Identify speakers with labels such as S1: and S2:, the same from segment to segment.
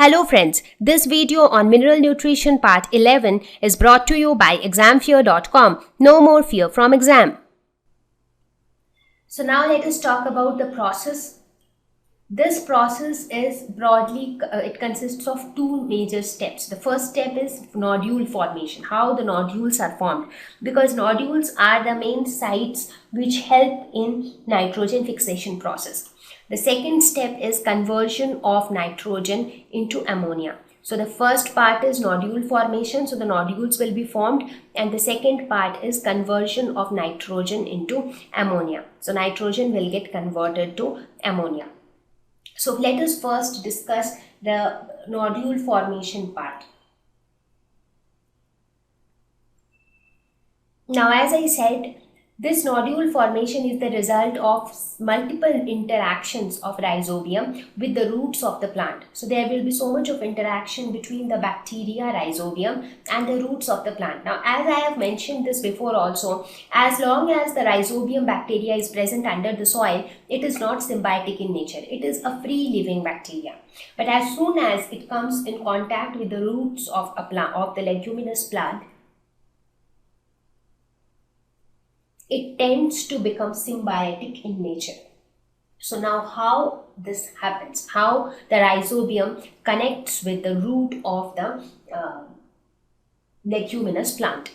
S1: Hello friends, this video on Mineral Nutrition Part 11 is brought to you by examfear.com. No more fear from exam. So now let us talk about the process. This process is broadly, it consists of two major steps. The first step is nodule formation, how the nodules are formed, because nodules are the main sites which help in nitrogen fixation process. The second step is conversion of nitrogen into ammonia. So the first part is nodule formation, so the nodules will be formed, and the second part is conversion of nitrogen into ammonia. So nitrogen will get converted to ammonia. So let us first discuss the nodule formation part. Now, as I said, this nodule formation is the result of multiple interactions of rhizobium with the roots of the plant. So there will be so much of interaction between the bacteria, rhizobium, and the roots of the plant. Now, as I have mentioned this before also, as long as the rhizobium bacteria is present under the soil, it is not symbiotic in nature. It is a free living bacteria. But as soon as it comes in contact with the roots of a plant, of the leguminous plant, it tends to become symbiotic in nature. So now how this happens, how the rhizobium connects with the root of the leguminous plant.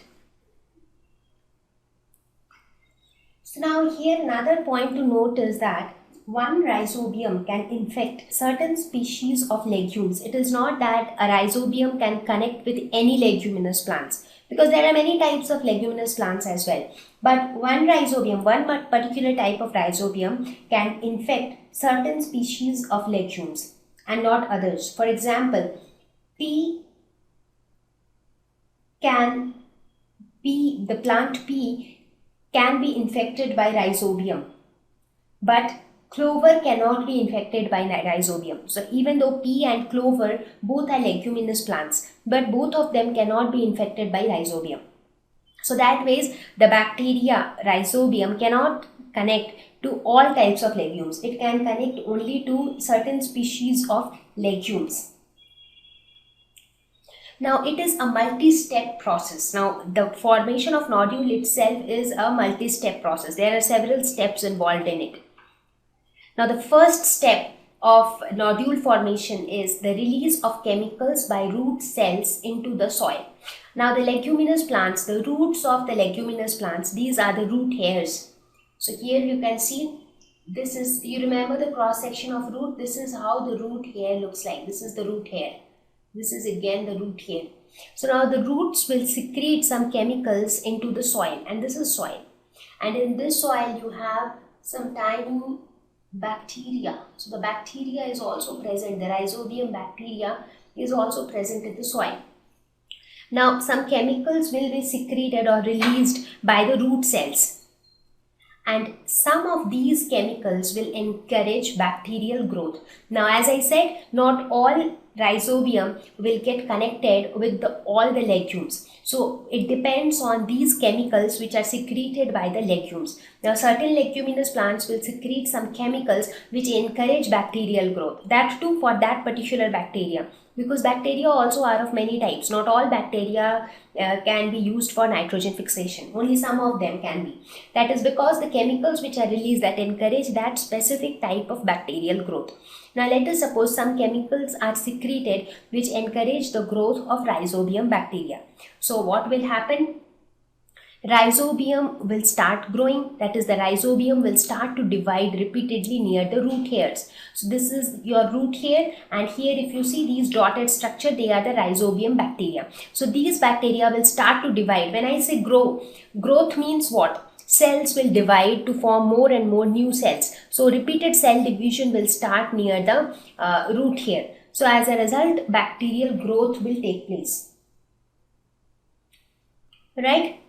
S1: So now here another point to note is that one rhizobium can infect certain species of legumes. It is not that a rhizobium can connect with any leguminous plants, because there are many types of leguminous plants as well. But one rhizobium, one particular type of rhizobium can infect certain species of legumes and not others. For example, the plant pea can be infected by rhizobium, but clover cannot be infected by rhizobium. So even though pea and clover both are leguminous plants, but both of them cannot be infected by rhizobium. So that ways the bacteria rhizobium cannot connect to all types of legumes. It can connect only to certain species of legumes. Now it is a multi-step process. Now the formation of nodule itself is a multi-step process. There are several steps involved in it. Now the first step of nodule formation is the release of chemicals by root cells into the soil. Now the leguminous plants, the roots of the leguminous plants, these are the root hairs. So here you can see, this is, you remember the cross section of root, this is how the root hair looks like. This is the root hair. This is again the root hair. So now the roots will secrete some chemicals into the soil, and this is soil. And in this soil you have some tiny bacteria. So the bacteria is also present. The rhizobium bacteria is also present in the soil. Now some chemicals will be secreted or released by the root cells, and some of these chemicals will encourage bacterial growth. Now as I said, not all rhizobium will get connected with all the legumes. So it depends on these chemicals which are secreted by the legumes. Now certain leguminous plants will secrete some chemicals which encourage bacterial growth. That too for that particular bacteria, because bacteria also are of many types. Not all bacteria can be used for nitrogen fixation. Only some of them can be. That is because the chemicals which are released that encourage that specific type of bacterial growth. Now let us suppose some chemicals are secreted which encourage the growth of rhizobium bacteria. So what will happen? Rhizobium will start growing, that is the rhizobium will start to divide repeatedly near the root hairs. So this is your root hair, and here if you see these dotted structure, they are the rhizobium bacteria. So these bacteria will start to divide. When I say grow, growth means what? Cells will divide to form more and more new cells. So repeated cell division will start near the root hair. So as a result, bacterial growth will take place. Right?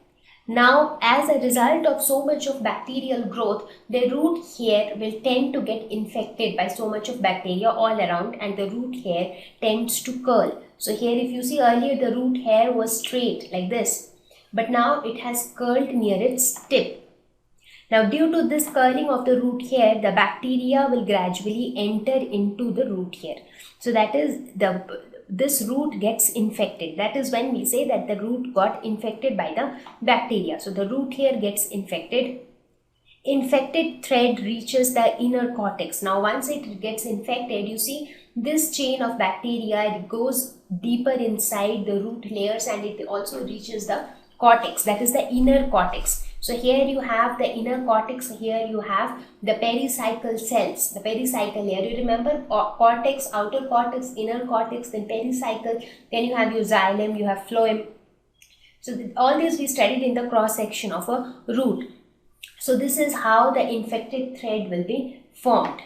S1: Now, as a result of so much of bacterial growth, the root hair will tend to get infected by so much of bacteria all around, and the root hair tends to curl. So here if you see, earlier the root hair was straight like this, but now it has curled near its tip. Now, due to this curling of the root hair, the bacteria will gradually enter into the root hair. So that is this root gets infected. That is when we say that the root got infected by the bacteria. So the root hair gets infected. Infected thread reaches the inner cortex. Now, once it gets infected, you see this chain of bacteria, it goes deeper inside the root layers and it also reaches the cortex, that is the inner cortex. So here you have the inner cortex, here you have the pericycle cells, the pericycle layer. You remember cortex, outer cortex, inner cortex, then pericycle, then you have your xylem, you have phloem. So all this we studied in the cross section of a root. So this is how the infected thread will be formed.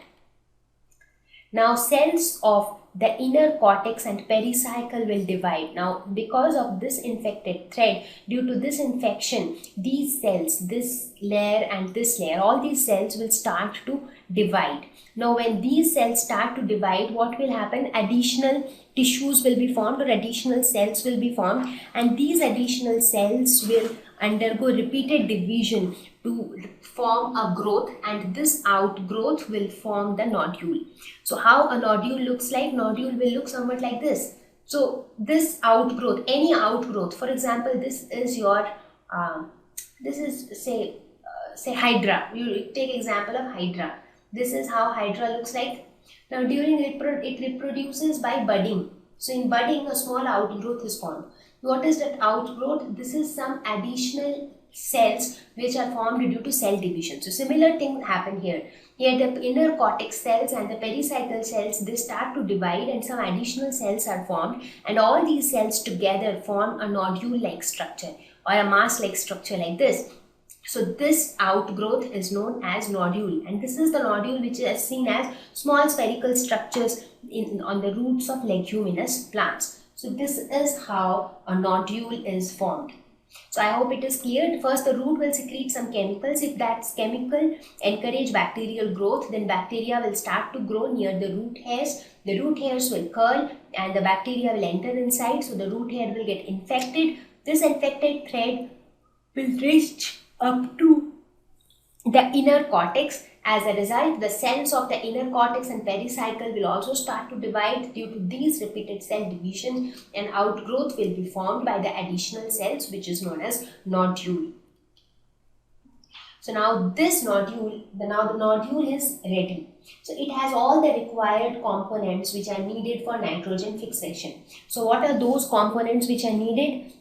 S1: Now cells of the inner cortex and pericycle will divide. Now because of this infected thread, due to this infection, these cells, this layer and this layer, all these cells will start to divide. Now when these cells start to divide, what will happen? Additional tissues will be formed or additional cells will be formed, and these additional cells will undergo repeated division to form a growth, and this outgrowth will form the nodule. So how a nodule looks like? Nodule will look somewhat like this. So this outgrowth, any outgrowth, for example, this is your this is say hydra. You take example of hydra. This is how hydra looks like. Now during it reproduces by budding. So in budding, a small outgrowth is formed. What is that outgrowth? This is some additional cells which are formed due to cell division. So similar thing happen here. Here the inner cortex cells and the pericycle cells, they start to divide and some additional cells are formed, and all these cells together form a nodule-like structure or a mass-like structure like this. So this outgrowth is known as nodule, and this is the nodule which is seen as small spherical structures on the roots of leguminous plants. So this is how a nodule is formed. So I hope it is clear. First, the root will secrete some chemicals. If that chemical encourage bacterial growth, then bacteria will start to grow near the root hairs. The root hairs will curl and the bacteria will enter inside. So the root hair will get infected. This infected thread will reach up to the inner cortex. As a result, the cells of the inner cortex and pericycle will also start to divide due to these repeated cell divisions, and outgrowth will be formed by the additional cells, which is known as nodule. So now this nodule, the nodule is ready. So it has all the required components which are needed for nitrogen fixation. So what are those components which are needed?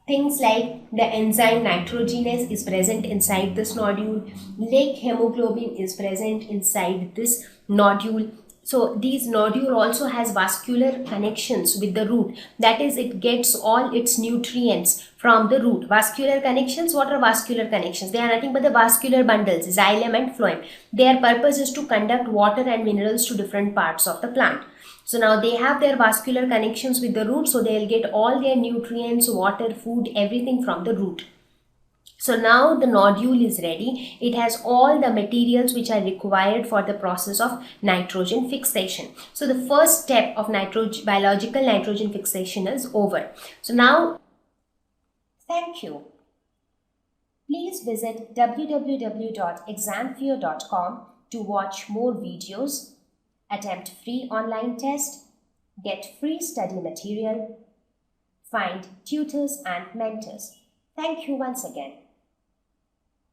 S1: Things like the enzyme nitrogenase is present inside this nodule, lake hemoglobin is present inside this nodule. So these nodule also has vascular connections with the root. That is, it gets all its nutrients from the root. Vascular connections, what are vascular connections? They are nothing but the vascular bundles, xylem and phloem. Their purpose is to conduct water and minerals to different parts of the plant. So now they have their vascular connections with the root, so they'll get all their nutrients, water, food, everything from the root. So now the nodule is ready. It has all the materials which are required for the process of nitrogen fixation. So the first step of biological nitrogen fixation is over. So now, thank you. Please visit www.examfear.com to watch more videos, attempt free online test, get free study material, find tutors and mentors. Thank you once again.